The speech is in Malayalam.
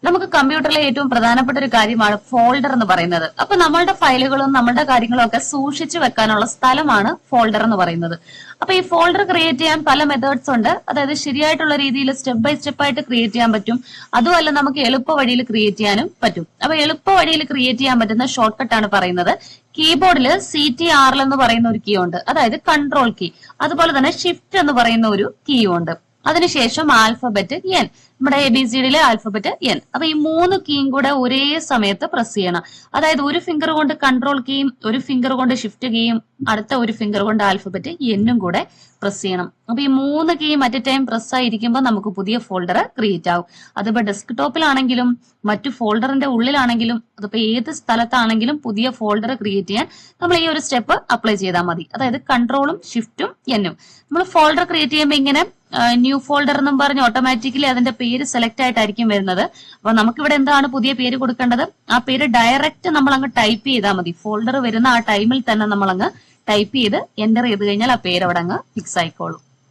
നമുക്ക് കമ്പ്യൂട്ടറിലെ ഏറ്റവും പ്രധാനപ്പെട്ട ഒരു കാര്യമാണ് ഫോൾഡർ എന്ന് പറയുന്നത്. അപ്പൊ നമ്മളുടെ ഫയലുകളും നമ്മളുടെ കാര്യങ്ങളും ഒക്കെ സൂക്ഷിച്ചു വെക്കാനുള്ള സ്ഥലമാണ് ഫോൾഡർ എന്ന് പറയുന്നത്. അപ്പൊ ഈ ഫോൾഡർ ക്രിയേറ്റ് ചെയ്യാൻ പല മെത്തേഡ്സ് ഉണ്ട്. അതായത് ശരിയായിട്ടുള്ള രീതിയിൽ സ്റ്റെപ്പ് ബൈ സ്റ്റെപ്പ് ആയിട്ട് ക്രിയേറ്റ് ചെയ്യാൻ പറ്റും. അതുമല്ല നമുക്ക് എളുപ്പ വഴിയിൽ ക്രിയേറ്റ് ചെയ്യാനും പറ്റും. അപ്പൊ എളുപ്പ വഴിയിൽ ക്രിയേറ്റ് ചെയ്യാൻ പറ്റുന്ന ഷോർട്ട് കട്ട് ആണ് പറയുന്നത്. കീബോർഡിൽ CTRL എന്ന് പറയുന്ന ഒരു കീ ഉണ്ട്, അതായത് കൺട്രോൾ കീ. അതുപോലെ തന്നെ ഷിഫ്റ്റ് എന്ന് പറയുന്ന ഒരു കീ ഉണ്ട്. അതിനുശേഷം ആൽഫബറ്റ് N, നമ്മുടെ ABCDയിലെ ആൽഫബറ്റ് N. അപ്പൊ ഈ 3 കീയും കൂടെ ഒരേ സമയത്ത് പ്രസ് ചെയ്യണം. അതായത് ഒരു ഫിംഗർ കൊണ്ട് കൺട്രോൾ കീയും ഒരു ഫിംഗർ കൊണ്ട് ഷിഫ്റ്റ് കീയും അടുത്ത ഒരു ഫിംഗർ കൊണ്ട് ആൽഫബറ്റ് N കൂടെ പ്രസ് ചെയ്യണം. അപ്പൊ ഈ 3 കീയും അറ്റ് എ ടൈം പ്രസ് ആയിരിക്കുമ്പോൾ നമുക്ക് പുതിയ ഫോൾഡർ ക്രിയേറ്റ് ആവും. അതിപ്പോ ഡെസ്ക്ടോപ്പിലാണെങ്കിലും മറ്റു ഫോൾഡറിന്റെ ഉള്ളിലാണെങ്കിലും അതിപ്പോ ഏത് സ്ഥലത്താണെങ്കിലും പുതിയ ഫോൾഡർ ക്രിയേറ്റ് ചെയ്യാൻ നമ്മൾ ഈ ഒരു സ്റ്റെപ്പ് അപ്ലൈ ചെയ്താൽ മതി. അതായത് കൺട്രോളും ഷിഫ്റ്റും N-ഉം. നമ്മൾ ഫോൾഡർ ക്രിയേറ്റ് ചെയ്യുമ്പോൾ ഇങ്ങനെ ന്യൂ ഫോൾഡർ എന്നും പറഞ്ഞ് ഓട്ടോമാറ്റിക്കലി അതിന്റെ പേര് സെലക്ട് ആയിട്ടായിരിക്കും വരുന്നത്. അപ്പൊ നമുക്കിവിടെ എന്താണ് പുതിയ പേര് കൊടുക്കേണ്ടത്? ആ പേര് ഡയറക്റ്റ് നമ്മൾ അങ്ങ് ടൈപ്പ് ചെയ്താൽ മതി. ഫോൾഡർ വരുന്ന ആ ടൈമിൽ തന്നെ നമ്മൾ അങ്ങ് ടൈപ്പ് ചെയ്ത് എന്റർ ചെയ്ത് കഴിഞ്ഞാൽ ആ പേര് അവിടെ അങ്ങ് ഫിക്സ് ആയിക്കോളും.